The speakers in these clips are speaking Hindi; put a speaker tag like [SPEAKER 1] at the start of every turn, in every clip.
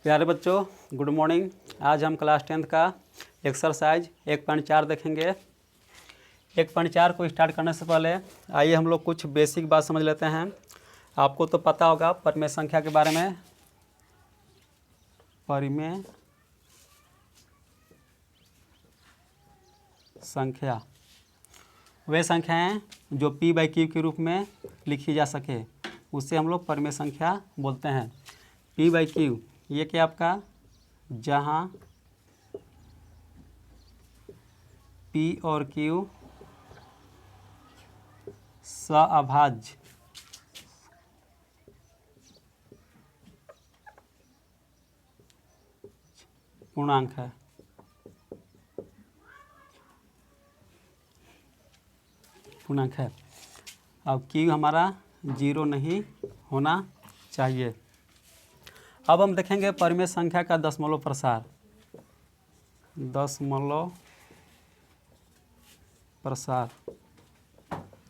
[SPEAKER 1] प्यारे बच्चों, गुड मॉर्निंग। आज हम क्लास 10th का एक्सरसाइज 1.4 देखेंगे। 1.4 को स्टार्ट करने से पहले आइए हम लोग कुछ बेसिक बात समझ लेते हैं। आपको तो पता होगा परिमेय संख्या के बारे में। परिमेय संख्या वे संख्याएं जो p/q के रूप में लिखी जा सके, उससे हम लोग परिमेय संख्या बोलते हैं। p/q ये क्या आपका, जहाँ p और q सअभाज्य पूर्णांक है। अब q हमारा 0 नहीं होना चाहिए। अब हम देखेंगे परिमेय संख्या का दशमलव प्रसार।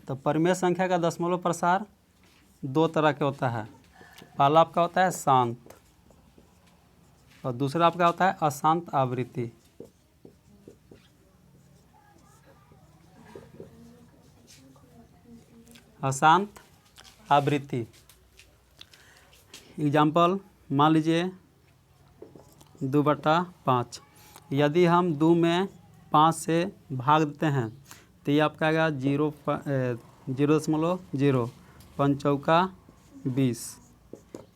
[SPEAKER 1] तो परिमेय संख्या का दशमलव प्रसार दो तरह के होता है। पहला आपका होता है शांत और दूसरा आपका होता है अशांत आवृत्ति। अशांत आवृत्ति एग्जाम्पल मान लीजिए 2/5। यदि हम 2 में 5 से भाग देते हैं तो ये आपका आएगा 0.0, 5 चौका 20।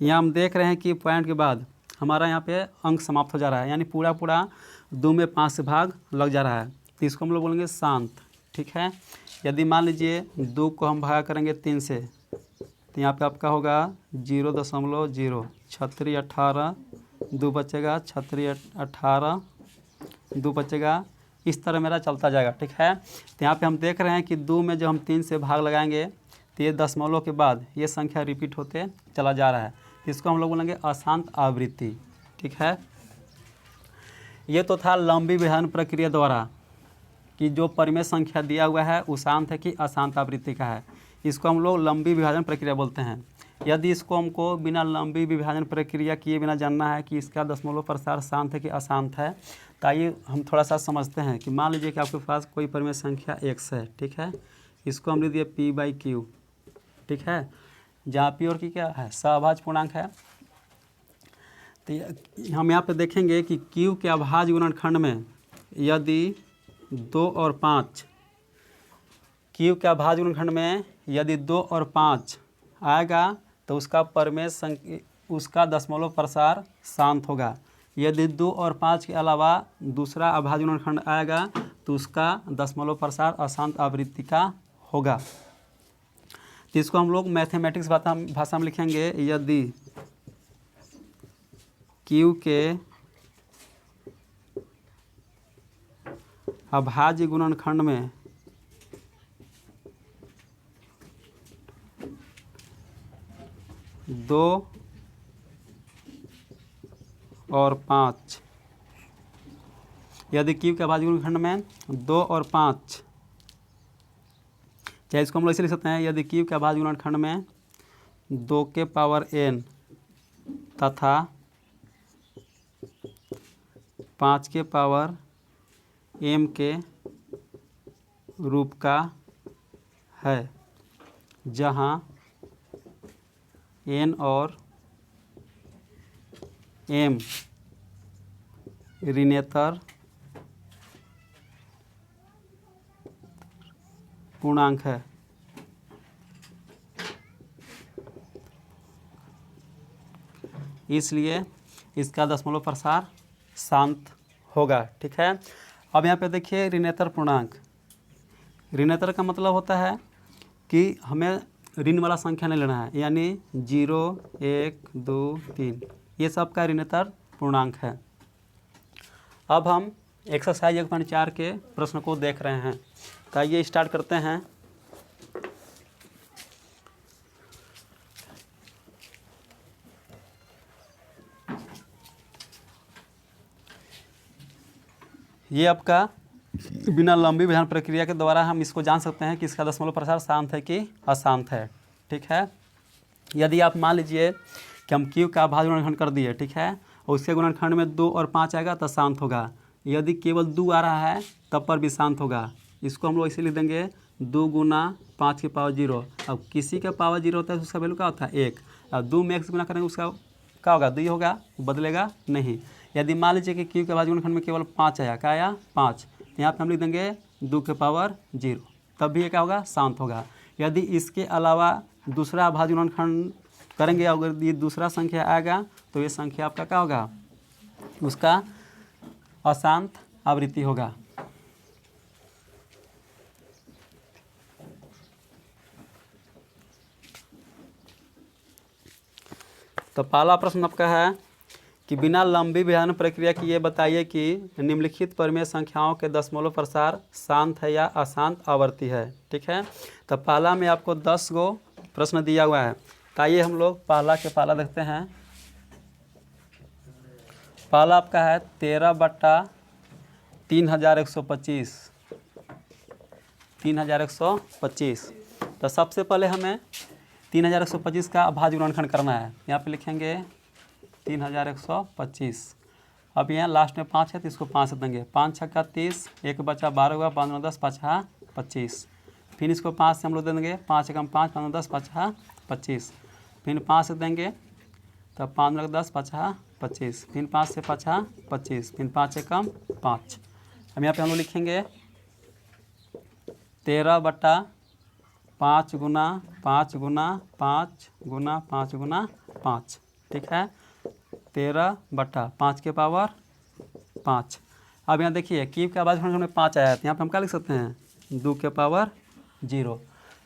[SPEAKER 1] यहाँ हम देख रहे हैं कि पॉइंट के बाद हमारा यहाँ पे अंक समाप्त हो जा रहा है, यानी पूरा 2 में 5 से भाग लग जा रहा है, तो इसको हम लोग बोलेंगे शांत। ठीक है। यदि मान लीजिए 2 को हम भागा करेंगे 3 से, तो यहाँ पे आपका होगा 0.0, 36 18, 2 बचेगा, 36 18, 2 बचेगा। इस तरह मेरा चलता जाएगा। ठीक है। तो यहाँ पे हम देख रहे हैं कि 2 में जब हम 3 से भाग लगाएंगे तो ये दशमलव के बाद ये संख्या रिपीट होते चला जा रहा है। इसको हम लोग बोलेंगे अशांत आवृत्ति। ठीक है। ये तो था लंबी विभाजन प्रक्रिया द्वारा कि जो परिमेय संख्या दिया हुआ है वो शांत है कि अशांत आवृत्ति का है। इसको हम लोग लंबी विभाजन प्रक्रिया बोलते हैं। यदि इसको हमको बिना लंबी विभाजन प्रक्रिया किए बिना जानना है कि इसका दशमलव प्रसार शांत है कि अशांत है, तो आइए हम थोड़ा सा समझते हैं कि मान लीजिए कि आपके पास कोई परिमेय संख्या x है। ठीक है। इसको हम लिख दिए p/q। ठीक है। जहाँ p और q क्या है, सअभाज्य पूर्णांक है। तो हम यहाँ पे देखेंगे कि q के अभाज्य गुणनखंड में यदि 2 और 5, q के अभाज्य गुणनखंड में यदि 2 और 5 आएगा तो उसका परिमेय संख्या, उसका दशमलव प्रसार शांत होगा। यदि 2 और 5 के अलावा दूसरा अभाज्य गुणनखंड आएगा तो उसका दशमलव प्रसार अशांत आवृत्ति का होगा। तो इसको हम लोग मैथमेटिक्स भाषा में लिखेंगे। यदि q के अभाज्य गुणनखंड में 2 और 5, यदि q के अभाज्य गुणनखंड में 2 और 5, चाहे इसको हम लोग ऐसे लिख सकते हैं, यदि q के अभाज्य गुणनखंड में 2 के पावर n तथा 5 के पावर m के रूप का है, जहाँ n और m ऋणेतर पूर्णांक है। इसलिए इसका दशमलव प्रसार शांत होगा। ठीक है। अब यहाँ पे देखिए ऋणेतर पूर्णांक। ऋणेतर का मतलब होता है कि हमें ऋण वाला संख्या नहीं लेना है, यानी 0 1 2 3 ये सब का ऋणेतर पूर्णांक है। अब हम एक्सरसाइज 1.4 के प्रश्न को देख रहे हैं। तो आइए स्टार्ट करते हैं। ये आपका बिना लंबी विभाजन प्रक्रिया के द्वारा हम इसको जान सकते हैं कि इसका दशमलव प्रसार शांत है कि अशांत है। ठीक है। यदि आप मान लीजिए कि हम Q का अभाज्य गुणनखंड कर दिए, ठीक है, और उसके गुणनखंड में 2 और 5 आएगा तो शांत होगा। यदि केवल 2 आ रहा है तब पर भी शांत होगा। इसको हम लोग इसे लिख देंगे 2 गुना 5 की पावर 0। अब किसी का पावर 0 होता है तो उसका वैल्यू क्या होता है 1। अब 2 में x गुना करेंगे उसका क्या होगा 2 होगा, बदलेगा नहीं। यदि मान लीजिए कि क्यू के अभाज्य गुणनखंड में केवल 5 आया, क्या आया 5, तो यहाँ पे हम लिख देंगे 2 के पावर 0, तब भी ये क्या होगा शांत होगा। यदि इसके अलावा दूसरा अभाज्य गुणनखंड करेंगे अगर ये दूसरा संख्या आएगा तो ये संख्या आपका क्या होगा, उसका अशांत आवृत्ति होगा। तो पहला प्रश्न आपका है कि बिना लंबी विभाजन प्रक्रिया की ये बताइए कि निम्नलिखित परिमेय संख्याओं के दशमलव प्रसार शांत है या अशांत आवर्ती है। ठीक है, तो पहला में आपको 10 गो प्रश्न दिया हुआ है। तो आइए हम लोग पहला के पहला देखते हैं। पहला आपका है 13/3125, 3125। तो सबसे पहले हमें 3125 का अभाज्य गुणनखंड करना है। यहाँ पे लिखेंगे 3125। अब यहाँ लास्ट में 5 है तो इसको 5 से देंगे, 5 छक्का 30, 1 बचा 12 हुआ, 5 9 10 5 25। फिर इसको 5 से हम लोग दे देंगे, 5 एकम 5, 5 9 10 5 25। फिर 5 से देंगे तो 5 9 10 5 25। फिर 5 से 5 25, फिर 5 एकम 5। अब यहाँ पे हम लोग लिखेंगे 13/5 गुना 5 गुना 5 गुना 5 गुना 5। ठीक है, 13/5 के पावर 5। अब यहाँ देखिए क्यूब के अभाज्य गुणनखंड में 5 आया है तो यहाँ पे हम क्या लिख सकते हैं 2 के पावर 0।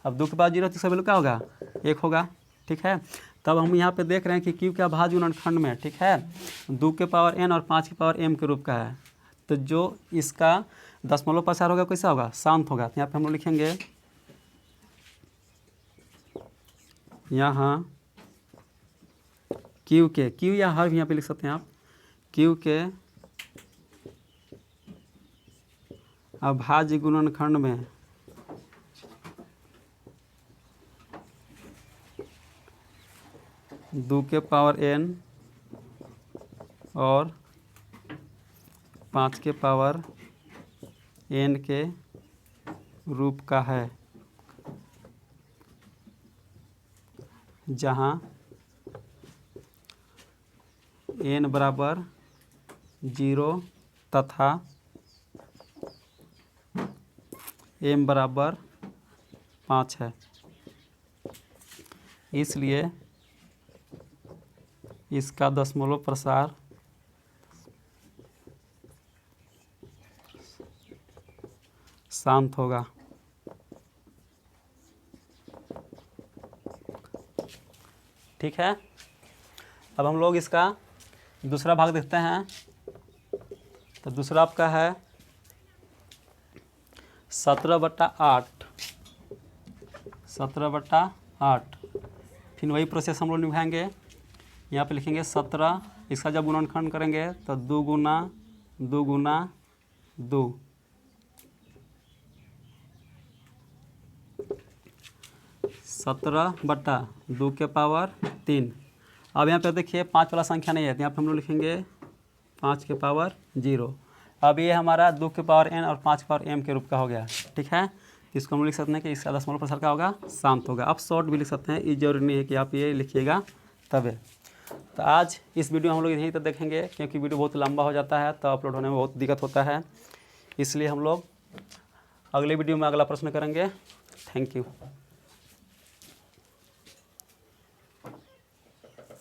[SPEAKER 1] अब 2 के पावर 0 तो इसका वैल्यू क्या होगा 1 होगा। ठीक है, तब हम यहाँ पे देख रहे हैं कि क्यूब के अभाज्य गुणनखंड में, ठीक है, 2 के पावर n और 5 के पावर m के रूप का है। तो जो इसका दशमलव प्रसार होगा कैसा होगा, शांत होगा। तो यहाँ पे हम लोग लिखेंगे यहाँ क्यू के, क्यू या हर भी यहाँ पे लिख सकते हैं आप, क्यू के अभाज्य गुणनखंड में दो के पावर n और 5 के पावर n के रूप का है, जहाँ n बराबर 0 तथा m बराबर 5 है। इसलिए इसका दशमलव प्रसार शांत होगा। ठीक है, अब हम लोग इसका दूसरा भाग देखते हैं। तो दूसरा आपका है 17/8, 17/8। फिर वही प्रोसेस हम लोग निभाएंगे। यहाँ पे लिखेंगे 17, इसका जब गुणनखंड करेंगे तो 2 गुना 2 गुना 2, 17/2 के पावर 3। अब यहाँ पे देखिए 5 वाला संख्या नहीं है तो यहाँ पे हम लोग लिखेंगे 5 के पावर 0। अब ये हमारा 2 के पावर n और 5 के पावर m के रूप का हो गया। ठीक है, इसको हम लोग लिख सकते हैं कि इसका दशमलव प्रसार का होगा शांत होगा। आप शॉर्ट भी लिख सकते हैं, ये जरूरी नहीं है कि आप ये लिखिएगा तब है। तो आज इस वीडियो में हम लोग यहीं तक देखेंगे, क्योंकि वीडियो बहुत लंबा हो जाता है तो अपलोड होने में बहुत दिक्कत होता है। इसलिए हम लोग अगले वीडियो में अगला प्रश्न करेंगे। Thank you.